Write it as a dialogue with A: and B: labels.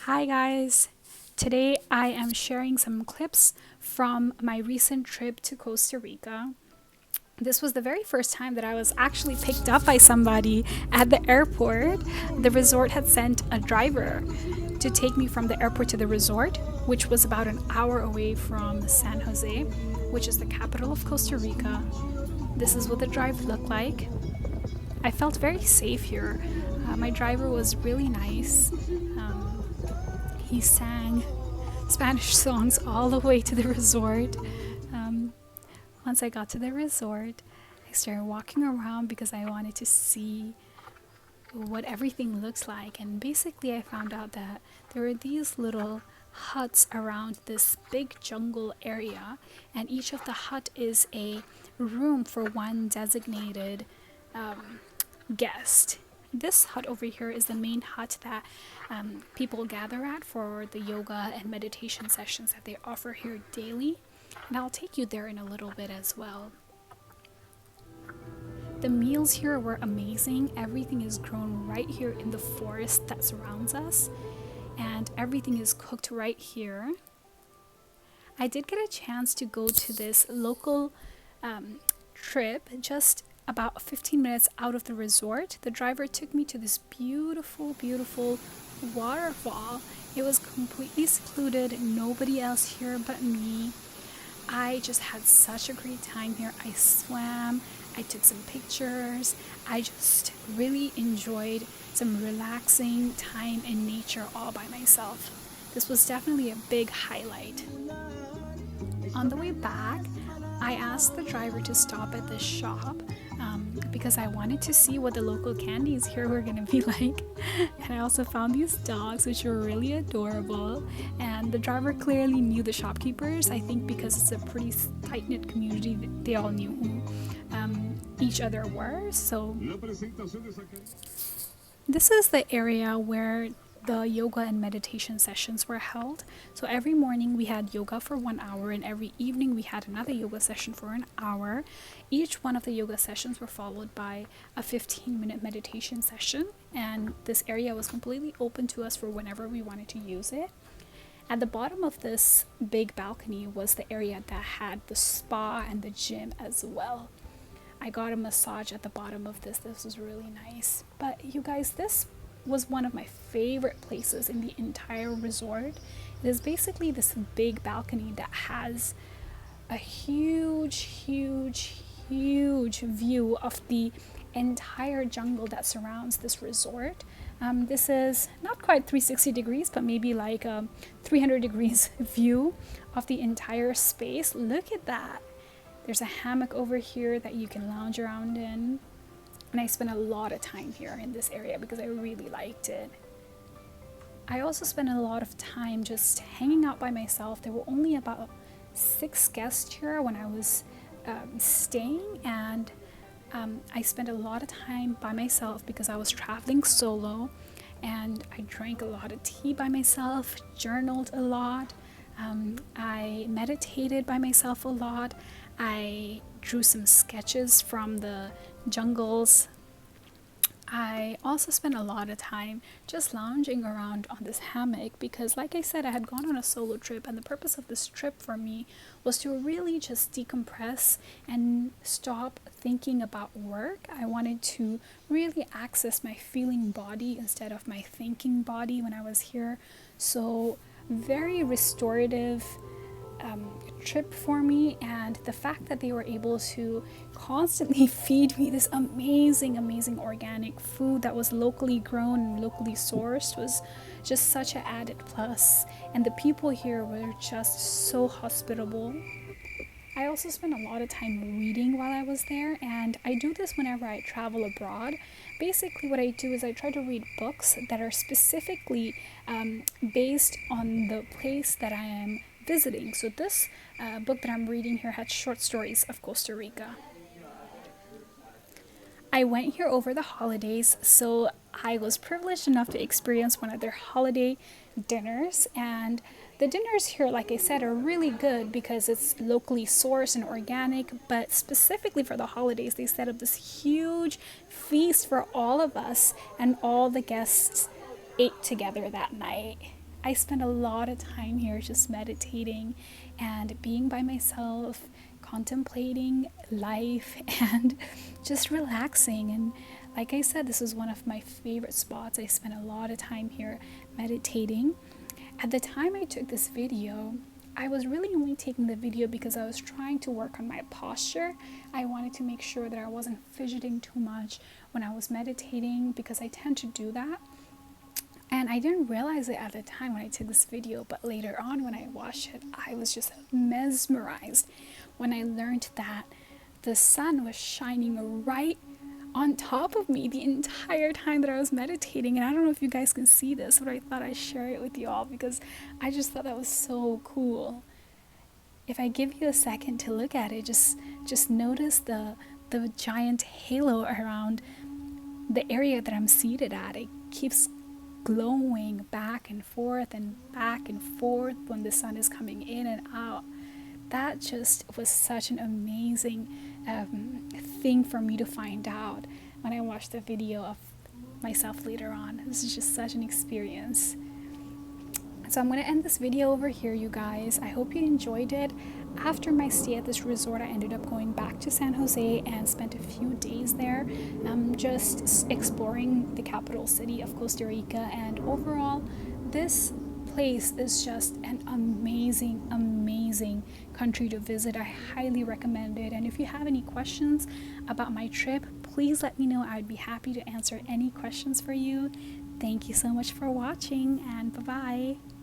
A: Hi guys! Today I am sharing some clips from my recent trip to Costa Rica. This was the very first time that I was actually picked up by somebody at the airport. The resort had sent a driver to take me from the airport to the resort, which was about an hour away from San Jose, which is the capital of Costa Rica. This is what the drive looked like. I felt very safe here. My driver was really nice. He sang Spanish songs all the way to the resort. Once I got to the resort, I started walking around because I wanted to see what everything looks like. And basically, I found out that there were these little huts around this big jungle area, and each of the hut is a room for one designated guest. This hut over here is the main hut that people gather at for the yoga and meditation sessions that they offer here daily. And I'll take you there in a little bit as well. The meals here were amazing. Everything is grown right here in the forest that surrounds us, and everything is cooked right here. I did get a chance to go to this local trip just about 15 minutes out of the resort. The driver took me to this beautiful, beautiful waterfall. It was completely secluded, nobody else here but me. I just had such a great time here. I swam, I took some pictures. I just really enjoyed some relaxing time in nature all by myself. This was definitely a big highlight. On the way back, I asked the driver to stop at this shop because I wanted to see what the local candies here were going to be like. And I also found these dogs, which were really adorable. And the driver clearly knew the shopkeepers, I think because it's a pretty tight-knit community. They all knew who each other were. So this is the area where the yoga and meditation sessions were held. So every morning we had yoga for 1 hour, and every evening we had another yoga session for an hour. Each one of the yoga sessions were followed by a 15-minute meditation session, and this area was completely open to us for whenever we wanted to use it. At the bottom of this big balcony was the area that had the spa and the gym as well. I got a massage at the bottom of this. This was really nice. But you guys, this was one of my favorite places in the entire resort. It is basically this big balcony that has a huge view of the entire jungle that surrounds this resort. This is not quite 360 degrees, but maybe like a 300 degrees view of the entire space. Look at that. There's a hammock over here that you can lounge around in. And I spent a lot of time here in this area because I really liked it. I also spent a lot of time just hanging out by myself. There were only about 6 guests here when I was staying, and I spent a lot of time by myself because I was traveling solo, and I drank a lot of tea by myself, journaled a lot. I meditated by myself a lot. I drew some sketches from the jungles. I also spent a lot of time just lounging around on this hammock because, like I said, I had gone on a solo trip, and the purpose of this trip for me was to really just decompress and stop thinking about work. I wanted to really access my feeling body instead of my thinking body when I was here. So very restorative trip for me, and the fact that they were able to constantly feed me this amazing organic food that was locally grown and locally sourced was just such an added plus. And the people here were just so hospitable. I also spent a lot of time reading while I was there, and I do this whenever I travel abroad. Basically what I do is I try to read books that are specifically based on the place that I am visiting. So this book that I'm reading here had short stories of Costa Rica. I went here over the holidays, so I was privileged enough to experience one of their holiday dinners, and the dinners here, like I said, are really good because it's locally sourced and organic, but specifically for the holidays, they set up this huge feast for all of us, and all the guests ate together that night. I spent a lot of time here just meditating and being by myself, contemplating life and just relaxing. And like I said, this was one of my favorite spots. I spent a lot of time here meditating. At the time I took this video, I was really only taking the video because I was trying to work on my posture. I wanted to make sure that I wasn't fidgeting too much when I was meditating, because I tend to do that. And I didn't realize it at the time when I took this video, but later on when I watched it, I was just mesmerized when I learned that the sun was shining right on top of me the entire time that I was meditating. And I don't know if you guys can see this, but I thought I'd share it with you all because I just thought that was so cool. If I give you a second to look at it, just notice the giant halo around the area that I'm seated at. It keeps glowing back and forth when the sun is coming in and out. That just was such an amazing thing for me to find out when I watched the video of myself later on. This is just such an experience. So I'm going to end this video over here, you guys. I hope you enjoyed it. After my stay at this resort, I ended up going back to San Jose and spent a few days there, just exploring the capital city of Costa Rica. And overall, this place is just an amazing country to visit. I highly recommend it. And if you have any questions about my trip, please let me know. I'd be happy to answer any questions for you. Thank you so much for watching, and bye-bye.